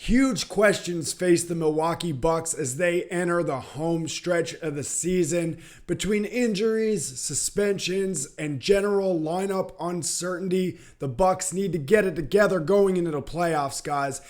Huge questions face the Milwaukee Bucks as they enter the home stretch of the season. Between injuries, suspensions, and general lineup uncertainty, the Bucks need to get it together going into the playoffs, guys.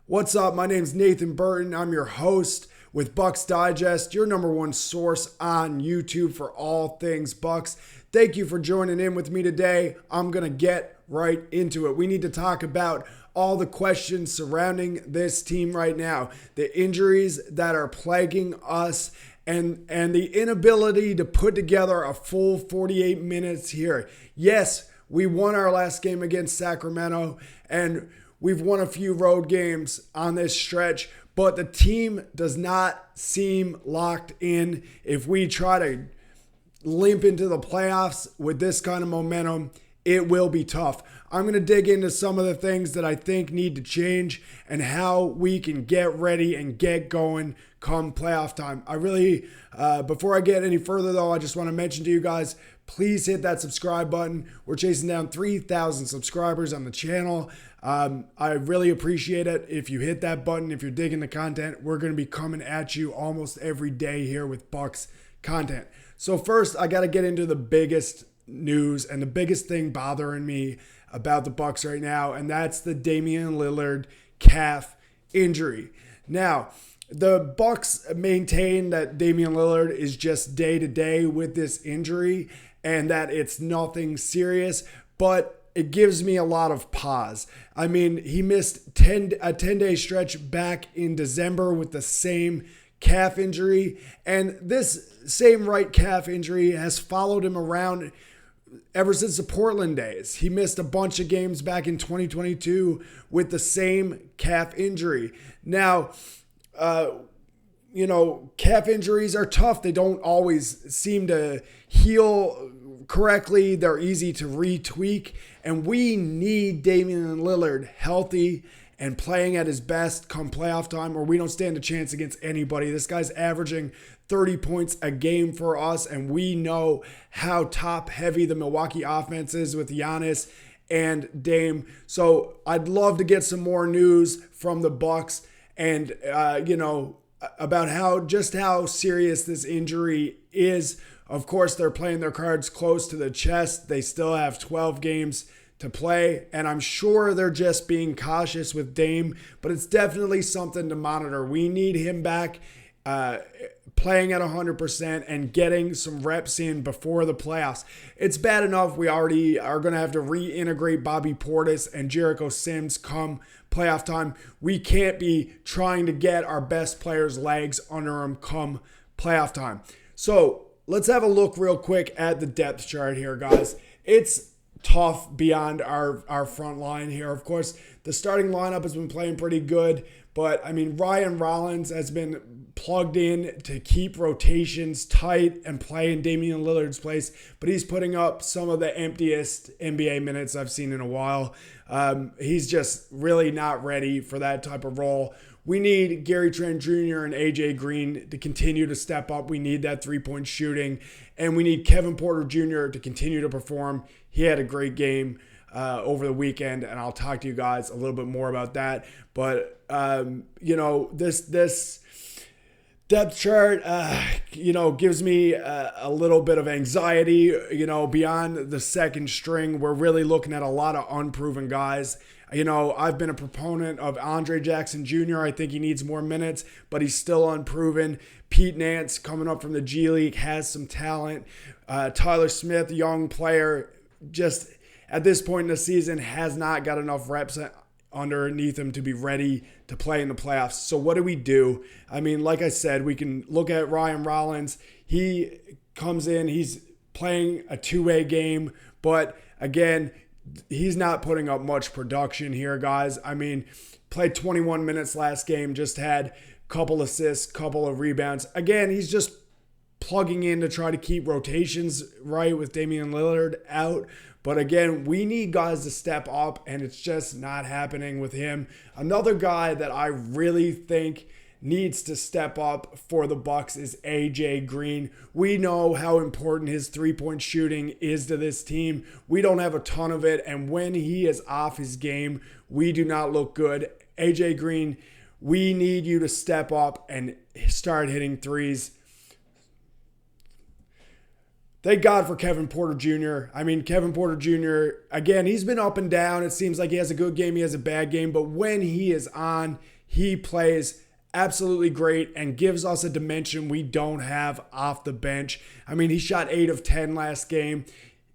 What's up? My name's Nathan Burton. I'm your host with Bucks Digest, your number one source on YouTube for all things Bucks. Thank you for joining in with me today. I'm going to get right into it. We need to talk about all the questions surrounding this team right now, the injuries that are plaguing us, and the inability to put together a full 48 minutes here. Yes, we won our last game against Sacramento, and we've won a few road games on this stretch, but the team does not seem locked in. If we try to limp into the playoffs with this kind of momentum, it will be tough. I'm going to dig into some of the things that I think need to change and how we can get ready and get going come playoff time. Before I get any further though, I just want to mention to you guys, please hit that subscribe button. We're chasing down 3,000 subscribers on the channel. I really appreciate it if you hit that button. If you're digging the content, we're going to be coming at you almost every day here with Bucks content. So first, I got to get into the biggest news and the biggest thing bothering me about the Bucks right now, and that's the Damian Lillard calf injury. Now, the Bucks maintain that Damian Lillard is just day to day with this injury and that it's nothing serious, but it gives me a lot of pause. I mean, he missed a 10-day stretch back in December with the same calf injury, and this same right calf injury has followed him around ever since the Portland days. He missed a bunch of games back in 2022 with the same calf injury. Now, calf injuries are tough. They don't always seem to heal correctly. They're easy to retweak, and we need Damian Lillard healthy and playing at his best come playoff time, or we don't stand a chance against anybody. This guy's averaging 30 points a game for us, and we know how top-heavy the Milwaukee offense is with Giannis and Dame. So I'd love to get some more news from the Bucks and, about how serious this injury is. Of course, they're playing their cards close to the chest. They still have 12 games to play, and I'm sure they're just being cautious with Dame, but it's definitely something to monitor. We need him back playing at 100% and getting some reps in before the playoffs. It's bad enough we already are going to have to reintegrate Bobby Portis and Jericho Sims come playoff time. We can't be trying to get our best players' legs under them come playoff time. So let's have a look real quick at the depth chart here, guys. It's tough beyond our front line here. Of course, the starting lineup has been playing pretty good, but I mean, Ryan Rollins has been plugged in to keep rotations tight and play in Damian Lillard's place, but he's putting up some of the emptiest NBA minutes I've seen in a while. He's just really not ready for that type of role. We need Trent Jr. and AJ Green to continue to step up. We need that three-point shooting, and we need Kevin Porter Jr. to continue to perform. He had a great game over the weekend, and I'll talk to you guys a little bit more about that. But, this depth chart, gives me a little bit of anxiety. Beyond the second string, we're really looking at a lot of unproven guys. I've been a proponent of Andre Jackson Jr. I think he needs more minutes, but he's still unproven. Pete Nance, coming up from the G League, has some talent. Tyler Smith, young player, just at this point in the season has not got enough reps underneath him to be ready to play in the playoffs. So what do we do? I mean, like I said, we can look at Ryan Rollins. He comes in, he's playing a two-way game, but again, he's not putting up much production here, guys. I mean, played 21 minutes last game, just had a couple assists, couple of rebounds. Again, he's just plugging in to try to keep rotations right with Damian Lillard out. But again, we need guys to step up, and it's just not happening with him. Another guy that I really think needs to step up for the Bucks is AJ Green. We know how important his three-point shooting is to this team. We don't have a ton of it, and when he is off his game, we do not look good. AJ Green we need you to step up and start hitting threes. Thank God for Kevin Porter Jr. I mean, Kevin Porter Jr., again, he's been up and down. It seems like he has a good game, he has a bad game. But when he is on, he plays absolutely great and gives us a dimension we don't have off the bench. I mean, he shot 8 of 10 last game.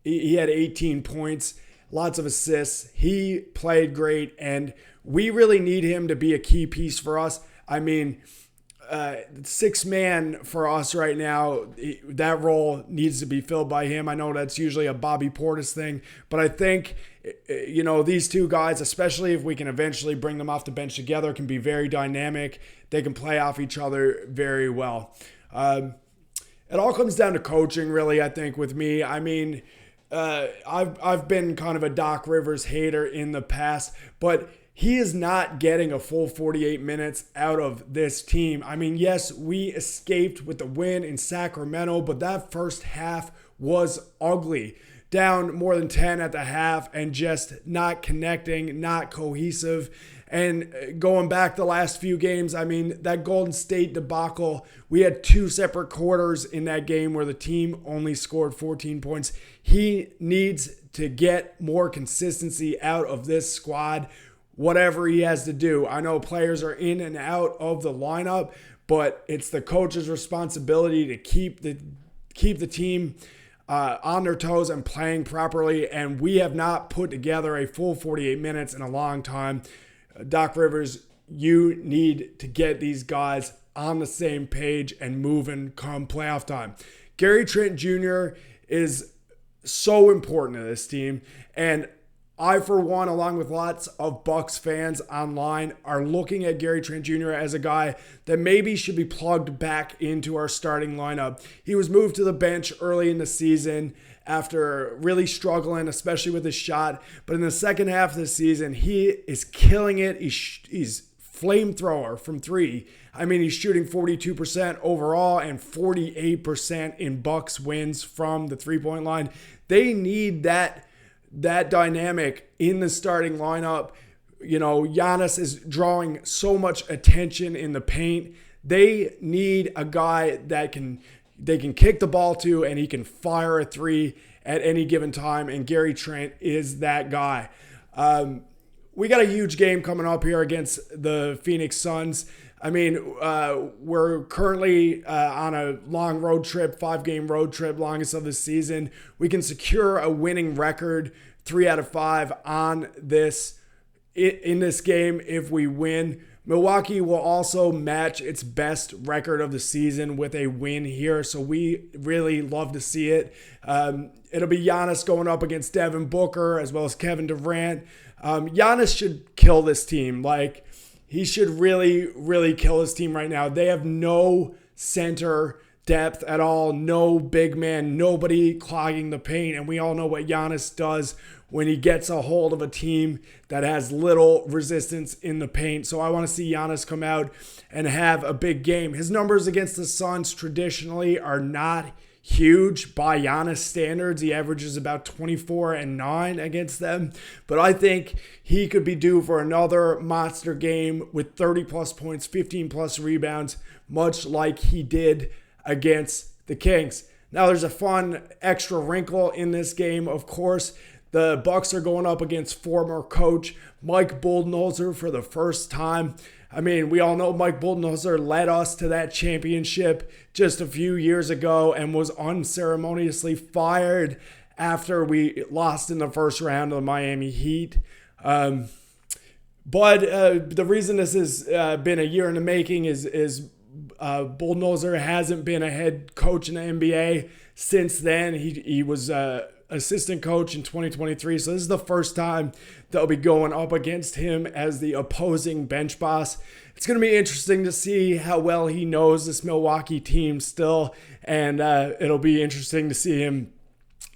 He had 18 points, lots of assists. He played great, and we really need him to be a key piece for us. I mean, 6-man for us right now, that role needs to be filled by him. I know that's usually a Bobby Portis thing, but I think, these two guys, especially if we can eventually bring them off the bench together, can be very dynamic. They can play off each other very well. It all comes down to coaching, really, I think, with me. I mean, I've been kind of a Doc Rivers hater in the past, but he is not getting a full 48 minutes out of this team. I mean, yes, we escaped with the win in Sacramento, but that first half was ugly. Down more than 10 at the half and just not connecting, not cohesive. And going back the last few games, I mean, that Golden State debacle, we had 2 separate quarters in that game where the team only scored 14 points. He needs to get more consistency out of this squad, whatever he has to do. I know players are in and out of the lineup, but it's the coach's responsibility to keep the team on their toes and playing properly. And we have not put together a full 48 minutes in a long time. Doc Rivers, you need to get these guys on the same page and moving come playoff time. Gary Trent Jr. is so important to this team. And I, for one, along with lots of Bucks fans online, are looking at Gary Trent Jr. as a guy that maybe should be plugged back into our starting lineup. He was moved to the bench early in the season after really struggling, especially with his shot. But in the second half of the season, he is killing it. He's flamethrower from 3. I mean, he's shooting 42% overall and 48% in Bucks wins from the 3-point line. They need that dynamic in the starting lineup. Giannis is drawing so much attention in the paint. They need a guy that they can kick the ball to and he can fire a 3 at any given time, and Gary Trent is that guy. We got a huge game coming up here against the Phoenix Suns. I mean, we're currently on a long road trip, 5-game road trip, longest of the season. We can secure a winning record, 3 out of 5 on this in this game if we win. Milwaukee will also match its best record of the season with a win here, so we really love to see it. It'll be Giannis going up against Devin Booker as well as Kevin Durant. Giannis should kill this team. He should really, really kill his team right now. They have no center depth at all, no big man, nobody clogging the paint. And we all know what Giannis does when he gets a hold of a team that has little resistance in the paint. So I want to see Giannis come out and have a big game. His numbers against the Suns traditionally are not huge by Giannis standards. He averages about 24 and 9 against them. But I think he could be due for another monster game with 30 plus points, 15 plus rebounds, much like he did against the Kings. Now there's a fun extra wrinkle in this game, of course. The Bucks are going up against former coach Mike Budenholzer for the first time. I mean, we all know Mike Budenholzer led us to that championship just a few years ago and was unceremoniously fired after we lost in the first round of the Miami Heat. But the reason this has been a year in the making is Budenholzer hasn't been a head coach in the NBA since then. He was assistant coach in 2023. So this is the first time they'll be going up against him as the opposing bench boss. It's going to be interesting to see how well he knows this Milwaukee team still. And it'll be interesting to see him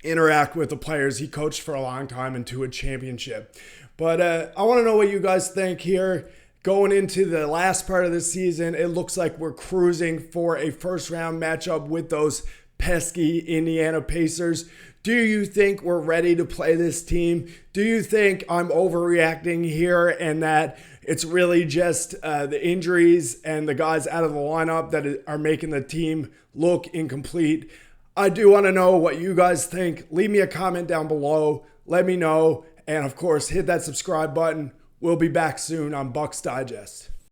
interact with the players he coached for a long time into a championship. But I want to know what you guys think here. Going into the last part of the season, it looks like we're cruising for a first round matchup with those pesky Indiana Pacers. Do you think we're ready to play this team? Do you think I'm overreacting here and that It's really just the injuries and the guys out of the lineup that are making the team look incomplete. I do want to know what you guys think. Leave me a comment down below. Let me know. And of course, hit that subscribe button. We'll be back soon on Bucks Digest.